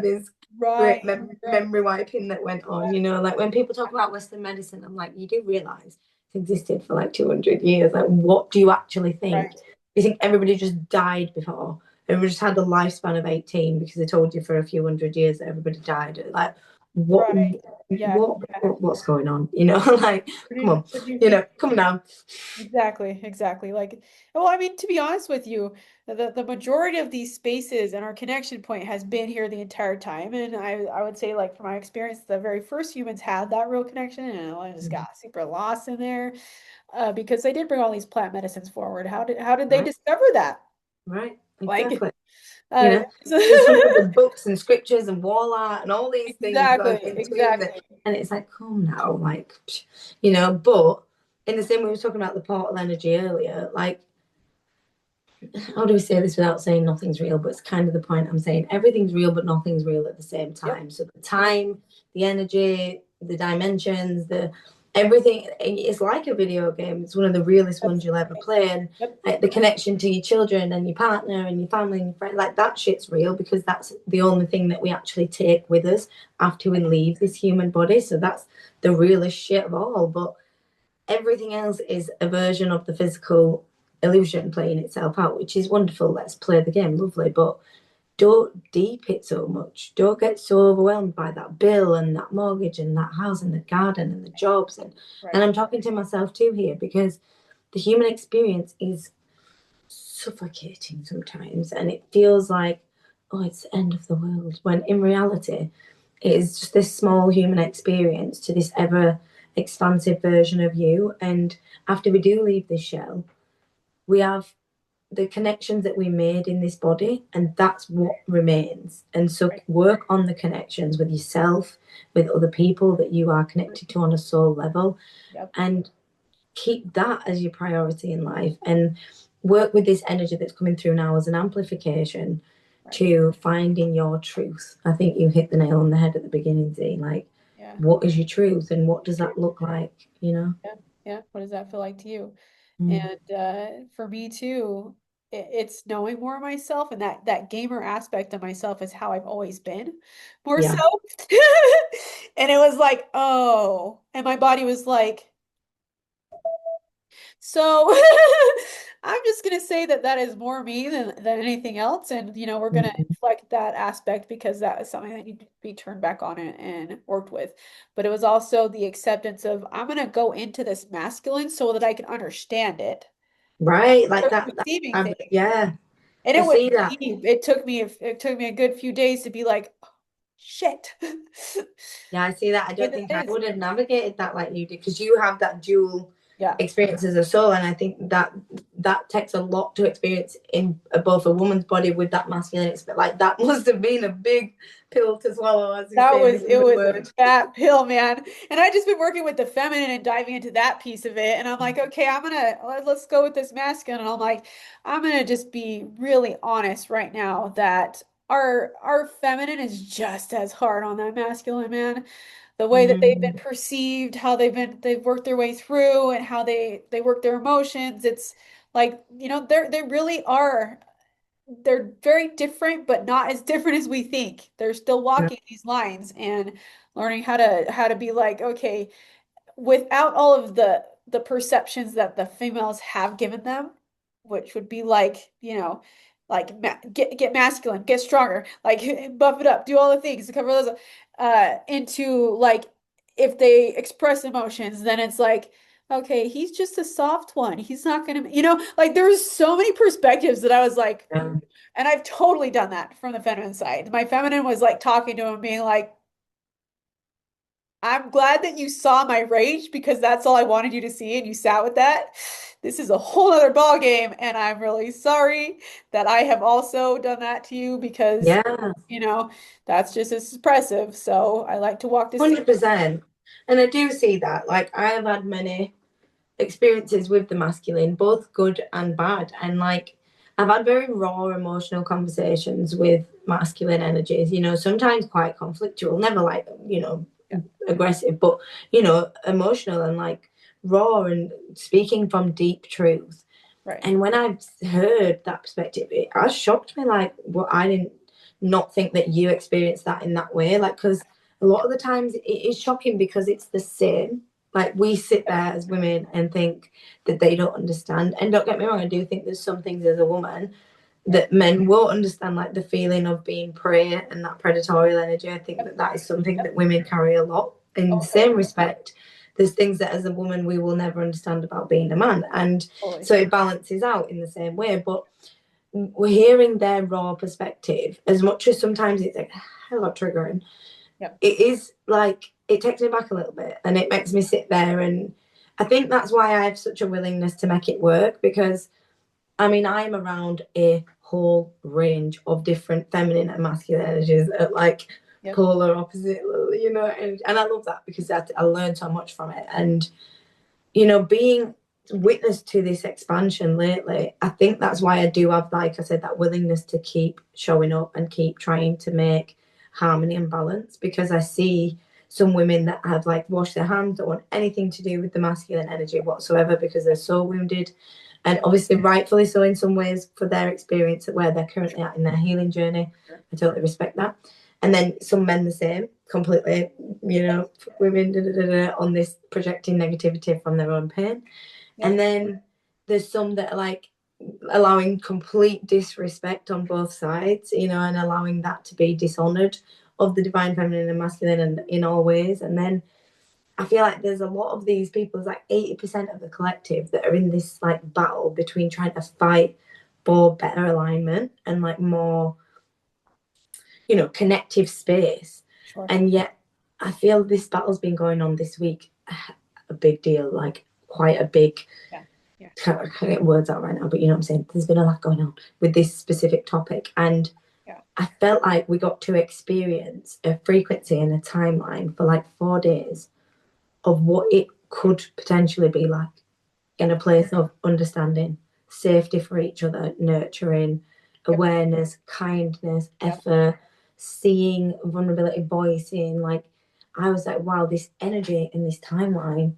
This great Right, right, memory wiping that went on. You know, like when people talk about Western medicine, I'm like, you do realize it's existed for like 200 years. Like, what do you actually think? right, Do you think everybody just died before? Everybody just had the lifespan of 18 because they told you for a few hundred years that everybody died. Like, what, right. Yeah, yeah. what's going on? You know, like, What do come on, what do you you think? know, come on now. Exactly, exactly. Like, well, I mean, to be honest with you, the majority of these spaces and our connection point has been here the entire time. And I would say, like, from my experience, the very first humans had that real connection, and I just got super lost in there, because they did bring all these plant medicines forward. How did they Right, discover that? right, Like, exactly. You know, there's hundreds of books and scriptures and wall art and all these things exactly, like in between that, exactly. and it's like, come now, like, you know. But in the same way we were talking about the portal energy earlier, like, how do we say this without saying nothing's real? But it's kind of the point I'm saying. Everything's real, but nothing's real at the same Yep, time. So the yep, time, the energy, the dimensions, the everything. It's like a video game. It's one of the realest ones that's you'll ever play. And yep, like the connection to your children and your partner and your family and your friend, like that shit's real because that's the only thing that we actually take with us after we leave this human body. So that's the realest shit of all. But everything else is a version of the physical illusion playing itself out, which is wonderful. Let's play the game, lovely. But don't deep it so much. Don't get so overwhelmed by that bill and that mortgage and that house and the garden and the jobs. And right, I'm talking to myself too here because the human experience is suffocating sometimes and it feels like, oh, it's the end of the world. When in reality, it is just this small human experience to this ever expansive version of you. And after we do leave this shell, we have the connections that we made in this body, and that's what remains. And so, right. work on the connections with yourself, with other people that you are connected to on a soul level, Yep, and keep that as your priority in life. And work with this energy that's coming through now as an amplification right. to finding your truth. I think you hit the nail on the head at the beginning, Z. Like, Yeah. what is your truth and what does that look like? You know? Yeah, yeah. What does that feel like to you? Mm. And for me too, it's knowing more of myself, and that gamer aspect of myself is how I've always been, more so. Yeah. And it was like, oh, and my body was like, so I'm just gonna say that that is more me than anything else, and we're gonna Mm. inflect that aspect because that is something that needed to be turned back on and worked with. But it was also the acceptance of I'm gonna go into this masculine so that I can understand it. Right. Like Start that, receiving things, yeah. and I it was see that. deep. It took me a good few days to be like, oh, shit. Yeah, I see that. I And don't it think I is. would have navigated that like you did because you have that dual Yeah. experience as a soul, and I think that that takes a lot to experience in both a woman's body with that masculine experience. Like that must have been a big pill to swallow, as you That say in was the it human was a word. fat pill, man. And I just been working with the feminine and diving into that piece of it. And I'm like, okay, let's go with this masculine. And I'm like, I'm gonna just be really honest right now that our feminine is just as hard on that masculine, man. The way that they've been Mm, perceived, how they've worked their way through and how they work their emotions. It's like, they really are they're very different, but not as different as we think. They're still yeah, walking these lines and learning how to be like, okay, without all of the perceptions that the females have given them, which would be like, like get masculine, get stronger, like buff it up, do all the things to cover those into like if they express emotions, then it's like, okay, he's just a soft one. He's not gonna, like there was so many perspectives that I was like, yeah, and I've totally done that from the feminine side. My feminine was like talking to him, being like, I'm glad that you saw my rage because that's all I wanted you to see, and you sat with that. This is a whole other ball game, and I'm really sorry that I have also done that to you because, yeah, you know, that's just as expressive. So I like to walk this. 100%. And I do see that. Like I have had many experiences with the masculine, both good and bad. And like I've had very raw emotional conversations with masculine energies, you know, sometimes quite conflictual, never like, you know, Yeah, aggressive, but you know, emotional and like raw and speaking from deep truth. right. And when I heard that perspective, it has shocked me like what I didn't not think that you experience that in that way. Like, because a lot of the times it is shocking because it's the same. Like, we sit there as women and think that they don't understand. And don't get me wrong, I do think there's some things as a woman that men won't understand, like the feeling of being prey and that predatorial energy. I think that that is something that women carry a lot. In the same respect, there's things that as a woman we will never understand about being a man. And so it balances out in the same way. But we're hearing their raw perspective, as much as sometimes it's like hell of triggering. Yep. It is like, it takes me back a little bit and it makes me sit there. And I think that's why I have such a willingness to make it work, because I mean, I'm around a whole range of different feminine and masculine energies at like polar opposite, you know, and I love that because I learned so much from it. And, you know, being witness to this expansion lately, I think that's why I do have, like I said, that willingness to keep showing up and keep trying to make harmony and balance, because I see some women that have like washed their hands, don't want anything to do with the masculine energy whatsoever because they're so wounded, and obviously rightfully so in some ways for their experience at where they're currently at in their healing journey. I totally respect that. And then some men the same, completely, you know, women on this projecting negativity from their own pain. And then there's some that are like allowing complete disrespect on both sides, you know, and allowing that to be dishonored of the divine feminine and masculine and in all ways. And then I feel like there's a lot of these people, it's like 80% of the collective that are in this like battle between trying to fight for better alignment and like more, you know, connective space. And yet I feel this battle's been going on this week, a big deal, like quite a big, I can't get words out right now, but you know what I'm saying? There's been a lot going on with this specific topic. And I felt like we got to experience a frequency and a timeline for like 4 days of what it could potentially be like in a place of understanding, safety for each other, nurturing, awareness, kindness, effort, seeing vulnerability, voicing. Like, I was like, wow, this energy in this timeline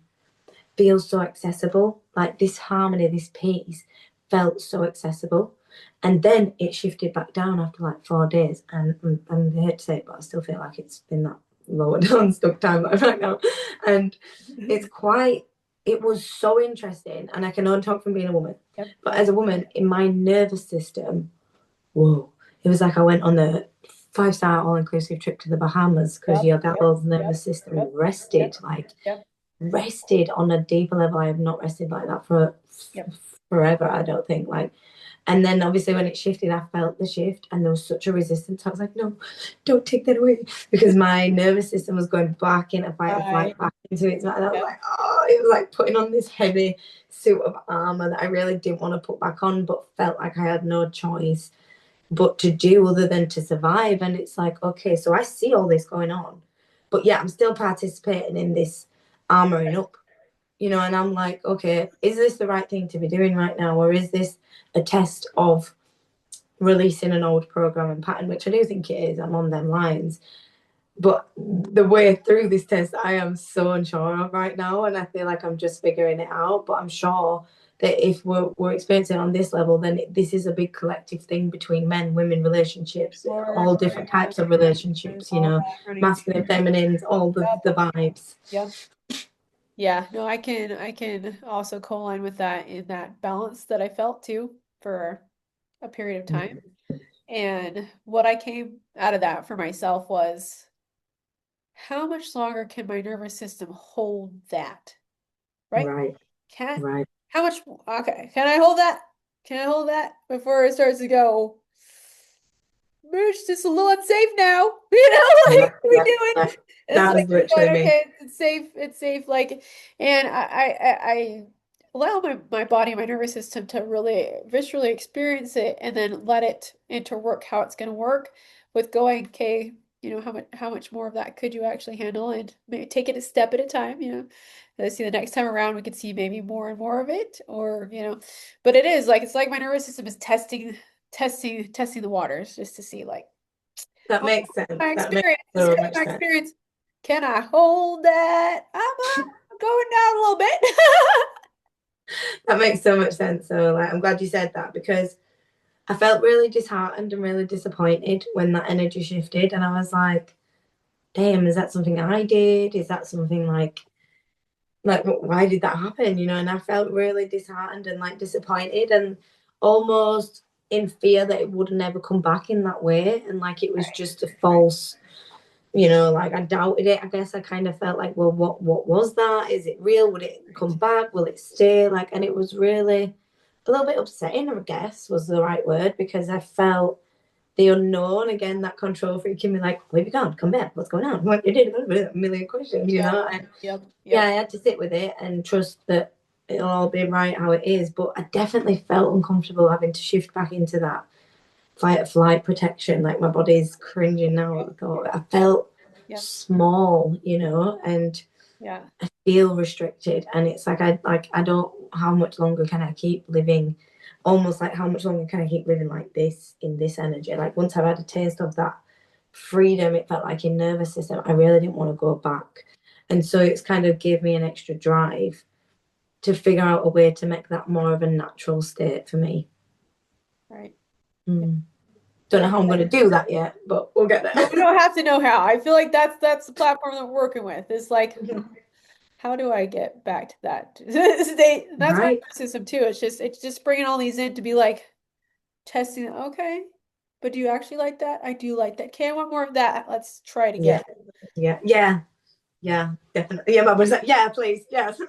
feels so accessible. Like, this harmony, this peace felt so accessible. And then it shifted back down after like 4 days. And I hate to say it, but I still feel like it's been that lower down stuck time right now. And it's quite, it was so interesting. And I can only talk from being a woman. But as a woman, in my nervous system, whoa, it was like I went on a 5-star all-inclusive trip to the Bahamas because your gal's nervous system rested, like rested on a deeper level. I have not rested like that for forever, I don't think. Like, and then obviously when it shifted, I felt the shift and there was such a resistance. I was like, no, don't take that away, because my nervous system was going back in a fight or flight, back into it. And I was like, oh, it was like putting on this heavy suit of armor that I really didn't want to put back on, but felt like I had no choice but to do other than to survive. And it's like, okay, so I see all this going on, but yeah, I'm still participating in this armoring up, you know, and I'm like, okay, is this the right thing to be doing right now? Or is this a test of releasing an old program and pattern, which I do think it is. I'm on them lines. But the way through this test, I am so unsure of right now. And I feel like I'm just figuring it out. But I'm sure that if we're experiencing on this level, then this is a big collective thing between men, women, relationships, all different types of relationships, you know, masculine, feminine, all the vibes. Yeah, no, I can also co-align with that in that balance that I felt too for a period of time. And what I came out of that for myself was how much longer can my nervous system hold that? Right? Right, Can right. how much okay, can I hold that? Can I hold that before it starts to go, it's just a little unsafe now. You know, like we doing? It's That like is we're literally going, me. okay, it's safe, it's safe. Like, and I allow my body, my nervous system to really viscerally experience it and then let it interwork how it's gonna work with going, okay, you know, how much more of that could you actually handle and maybe take it a step at a time, you know. Let's see the next time around we could see maybe more and more of it, or you know, but it is like it's like my nervous system is testing the waters just to see like That oh, makes sense. my That makes experience, so much my sense. experience. Can I hold that? I'm going down a little bit. That makes so much sense. So like, I'm glad you said that, because I felt really disheartened and really disappointed when that energy shifted. And I was like, damn, is that something I did? Is that something like why did that happen? And I felt really disheartened and like disappointed and almost in fear that it would never come back in that way. And like it was just a false, like I doubted it. I guess I kind of felt like, well, what was that? Is it real? Would it come back? Will it stay? Like, and it was really a little bit upsetting, I guess was the right word, because I felt the unknown again, that control freak in me, like, where have you gone? Come back. What's going on? What you did a million questions, Yep, And yep, yeah, I yep. had to sit with it and trust that it'll all be right how it is. But I definitely felt uncomfortable having to shift back into that fight or flight protection. Like my body's cringing now at the thought. I felt Yep, small, and yeah, feel restricted. And it's like I don't how much longer can I keep living almost like how much longer can I keep living like this in this energy? Like once I've had a taste of that freedom, it felt like in nervous system, I really didn't want to go back. And so it's kind of gave me an extra drive to figure out a way to make that more of a natural state for me. right. Yeah. Mm. Don't know how I'm going to do that yet, but we'll get No, we there. don't have to know how. I feel like that's the platform that we're working with. It's like, how do I get back to that state? That's my Right? system too. It's just bringing all these in to be like testing. Okay, but do you actually like that? I do like that. Okay, I want more of that. Let's try it again. Yeah, yeah, yeah, yeah, definitely. Yeah, my body's like, yeah, please, yes.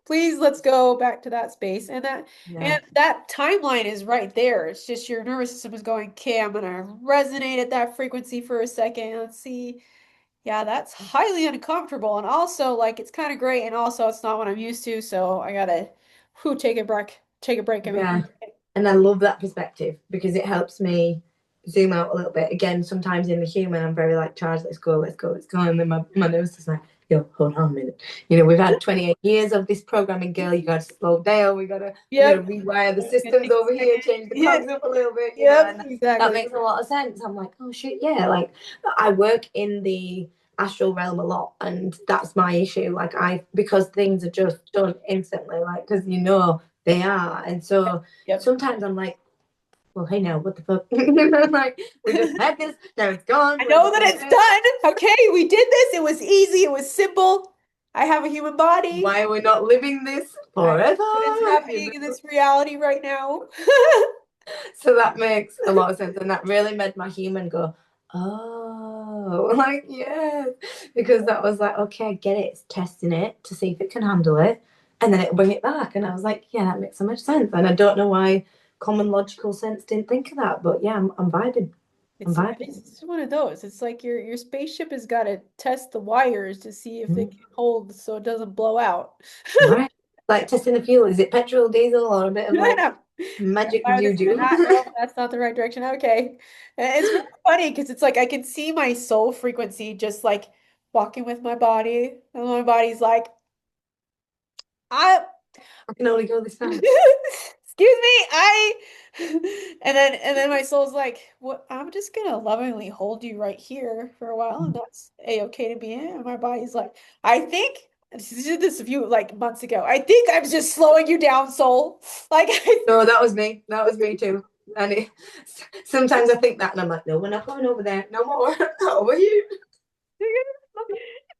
Please, let's go back to that space. And that Yeah, and that timeline is right there. It's just your nervous system is going, okay, I'm gonna resonate at that frequency for a second. Let's see. Yeah, that's highly uncomfortable. And also, like, it's kind of great. And also, it's not what I'm used to. So I gotta, take a break. Take a break. I mean, yeah. And I love that perspective because it helps me zoom out a little bit. Again, sometimes in the human, I'm very like, Charles, let's go, let's go, let's go. And then my nervous is like, yo, hold on a minute. We've had 28 years of this programming, girl. You got to slow down. We gotta yep. rewire the It's gonna systems take over a second. here, change the Yeah. cogs up a little bit, Yep. and that Exactly. makes a lot of sense. I'm like, oh shit, yeah. Like I work in the astral realm a lot, and that's my issue. Like because things are just done instantly, like because they are. And so Yep. sometimes I'm like, well, hey, now, what the fuck? Like, we just had this, now it's gone. I Where's know it that going to it's end? done. Okay, we did this. It was easy. It was simple. I have a human body. Why are we not living this I know forever? that it's happening in this reality right now. So that makes a lot of sense. And that really made my human go, oh, like, yes. Because that was like, okay, I get it. It's testing it to see if it can handle it. And then it'll bring it back. And I was like, yeah, that makes so much sense. And I don't know why common logical sense didn't think of that. But yeah, I'm vibing. I'm It's vibing. it's one of those. It's like your spaceship has got to test the wires to see if they Mm. can hold so it doesn't blow out. Right. Like testing the fuel. Is it petrol, diesel, or a bit of I like know. magic Fire this in juju? that. No, that's not the right direction. Okay. And it's really funny because it's like I can see my soul frequency just like walking with my body. And my body's like, I I can only go this fast. excuse me, I and then my soul's like, what I'm just gonna lovingly hold you right here for a while, and that's a-okay to be in. And my body's like, I think this did this a few like months ago. I think I'm just slowing you down, soul. Like No, that was me. That was me too. And sometimes I think that, and I'm like, no, we're not going over there. No more. Not over here.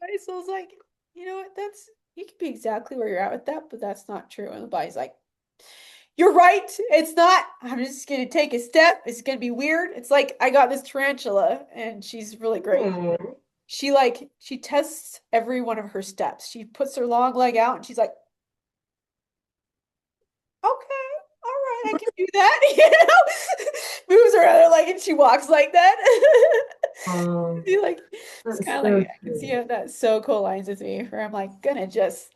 my soul's like, you know what? That's you can be exactly where you're at with that, but that's not true. And the body's like, you're right. It's not. I'm just gonna take a step. It's gonna be weird. It's like I got this tarantula and she's really great. Oh, She tests every one of her steps. She puts her long leg out and she's like, okay, all right, I can do that. Moves her other leg and she walks like that. oh, Be like, it's that's kind of like so I can see cute. how that so co-aligns with me, where I'm like gonna just,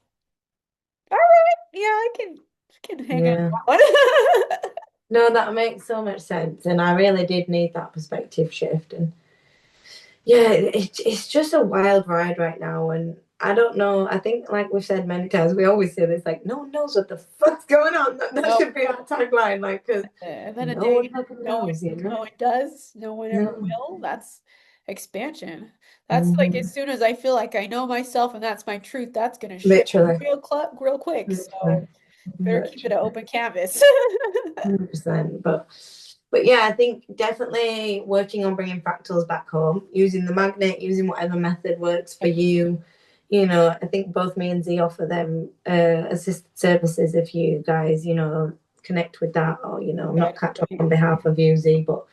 all right, yeah, I can hang on to Yeah. that one. No, that makes so much sense. And I really did need that perspective shift. And yeah, it's just a wild ride right now. And I don't know. I think, like we've said many times, we always say this like, no one knows what the fuck's going on. That No. should be our tagline. Like, because And then a no one day fucking no one knows, you know? no one does, no one ever No. will. That's expansion. That's like Hmm. as soon as I feel like I know myself and that's my truth, that's gonna shift Literally. real quick. So Literally. Better keep it an open canvas. 100%. But yeah, I think definitely working on bringing fractals back home, using the magnet, using whatever method works for you. You know, I think both me and Z offer them assisted services if you guys, you know, connect with that. Or, you know, I'm not Right. catching up on behalf of you, Z, but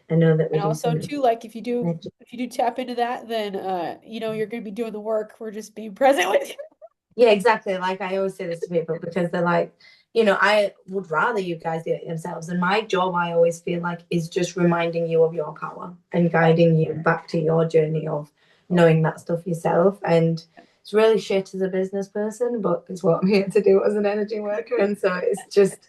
I know that we And do also some. too, like if you do tap into that, then you know, you're gonna be doing the work. We're just being present with you. Yeah, exactly. Like I always say this to people because they're like, you know, I would rather you guys do it yourselves. And my job, I always feel like, is just reminding you of your power and Right. guiding you back to your journey of knowing that stuff yourself. And it's really shit as a business person, but it's what I'm here to do as an energy worker. And so it's just,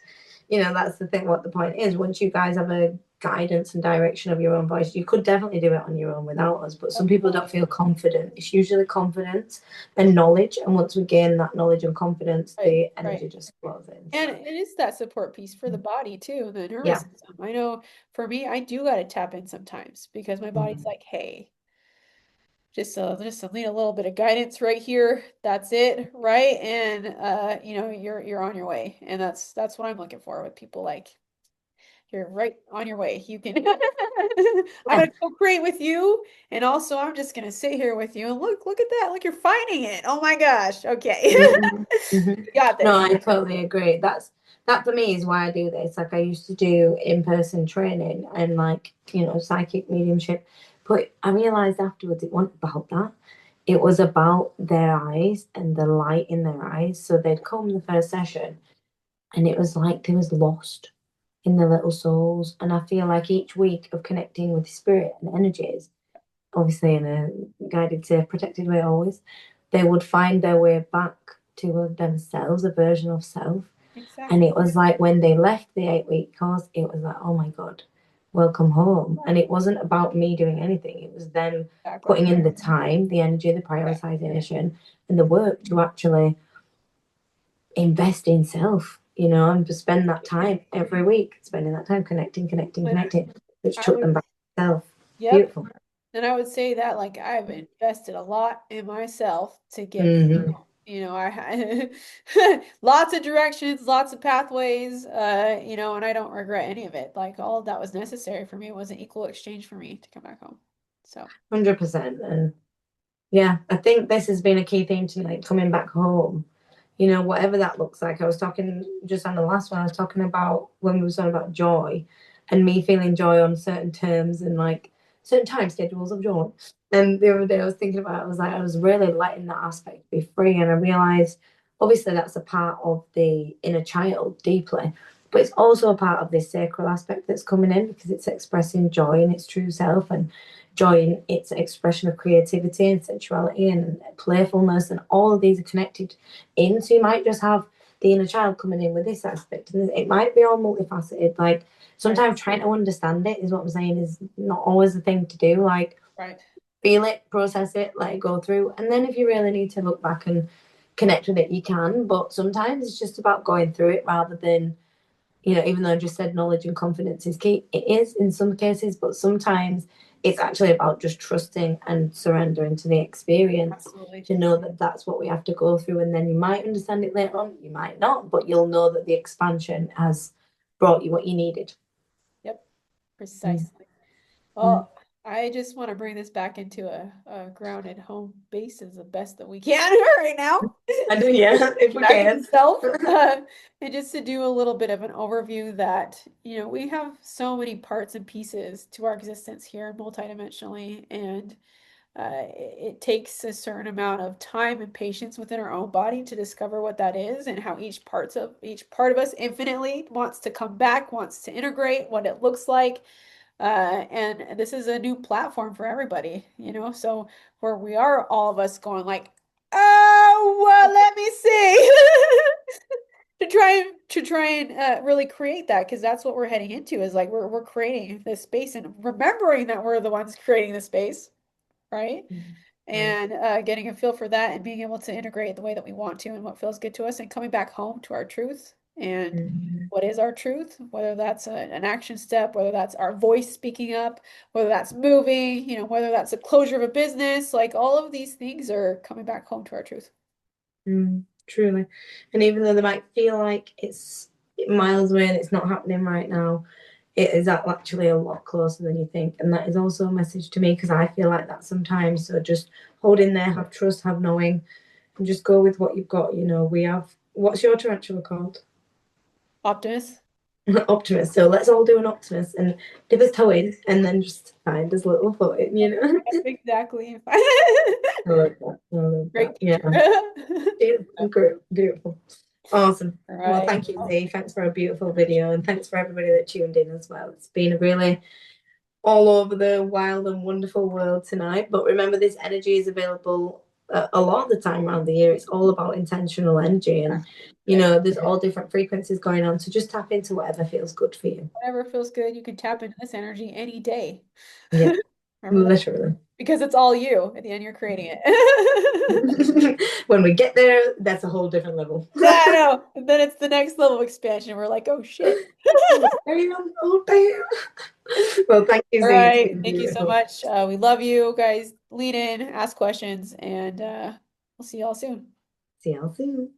you know, that's the thing. What the point is, once you guys have a guidance and direction of your own voice, you could definitely do it on your own without us. But some people don't feel confident. It's usually confidence and knowledge. And once we gain that knowledge and confidence, Right. the Right. energy just flows in. And So it is that support piece for the body too, the nervous yeah. system. I know for me, I do gotta tap in sometimes because my body's like, hey, just need a little bit of guidance right here. That's it, right? And you know, you're on your way. And that's what I'm looking for with people like you're right on your way. You can I'm Yeah. gonna co-create with you, and also I'm just gonna sit here with you and look at that. Look, you're finding it. Oh my gosh. Okay. Mhm. Mhm. You got No, this. I totally agree. That for me is why I do this. Like I used to do in-person training and like, you know, psychic mediumship. But I realized afterwards it wasn't about that. It was about their eyes and the light in their eyes. So they'd come the first session and it was like they was lost in their little souls. And I feel like each week of connecting with spirit and energies, obviously in a guided, safe, protected way always, they would find their way back to themselves, a version of self. And Exactly. it was like when they left the 8 week course, it was like, oh my God, welcome home. And it wasn't about me doing anything, it was them Exactly. putting in the time, the energy, the prioritization, and the work to actually invest in self, you know, and to spend that time every week, spending that time connecting, connecting, And connecting, which I took would, them back to self. yep. Beautiful. And I would say that like I've invested a lot in myself to get, Mm-hmm. you know, I had lots of directions, lots of pathways, you know, and I don't regret any of it. Like all of that was necessary for me. It was an equal exchange for me to come back home. So, 100%. And yeah, I think this has been a key theme tonight, coming back home. You know, whatever that looks like. I was talking just on the last one, I was talking about when we were talking about joy and me feeling joy on certain terms and like certain time schedules of joy. And the other day I was thinking about it, I was like, I was really letting that aspect be free. And I realized obviously that's a part of the inner child deeply, but it's also a part of this sacral aspect that's coming in because it's expressing joy in its true self and joy in its expression of creativity and sexuality and playfulness, and all of these are connected in. So you might just have the inner child coming in with this aspect, and it might be all multifaceted. Like right, sometimes trying to understand it is what I'm saying is not always the thing to do. Like right, feel it, process it, let it go through, and then if you really need to look back and connect with it, you can. But sometimes it's just about going through it rather than, you know, even though I just said knowledge and confidence is key, it is in some cases, but sometimes it's actually about just trusting and surrendering to the experience absolutely. to know that that's what we have to go through. And then you might understand it later on, you might not, but you'll know that the expansion has brought you what you needed. Yep, Mm. precisely. Mm. Well, I just want to bring this back into a grounded home base as the best that we can right now. I do, yeah, if we Back can. into self. And just to do a little bit of an overview that, you know, we have so many parts and pieces to our existence here multidimensionally, and it takes a certain amount of time and patience within our own body to discover what that is and how each part of us infinitely wants to come back, wants to integrate, what it looks like. And this is a new platform for everybody, you know, so where we are all of us going like, oh, well, let me see. To try and really create that, because that's what we're heading into, is like we're creating this space and remembering that we're the ones creating the space, right? Mm. Right. And getting a feel for that and being able to integrate the way that we want to and what feels good to us, and coming back home to our truth and Mm. what is our truth, whether that's an action step, whether that's our voice speaking up, whether that's moving, you know, whether that's a closure of a business, like all of these things are coming back home to our truth. Mm. truly. And even though they might feel like it's miles away and it's not happening right now, it is actually a lot closer than you think. And that is also a message to me because I feel like that sometimes. So just hold in there, have trust, have knowing, and just go with what you've got. You know, we have, what's your tarantula called? Optimus. Optimist. So let's all do an optimist and dip his toe in and then just find his little foot in, you know? Exactly. I love that. I love Great that. Yeah. teacher. Beautiful. Beautiful. Awesome. All Well, right. thank you, Z. Thanks for a beautiful video and thanks for everybody that tuned in as well. It's been a really all over the wild and wonderful world tonight. But remember, this energy is available a lot of the time around the year. It's all about intentional energy, and you Right. know, there's all different frequencies going on. So just tap into whatever feels good for you. Whatever feels good, you can tap into this energy any day. Yeah, Remember that? literally. Because it's all you. At the end, you're creating it. When we get there, that's a whole different level. Yeah, I know. And then it's the next level of expansion. We're like, oh shit. Oh, damn. Oh, damn. Well, thank you, All Z. It's right. been Thank you so beautiful. much. We love you guys. Lead in, ask questions, and we'll see y'all soon. See y'all soon.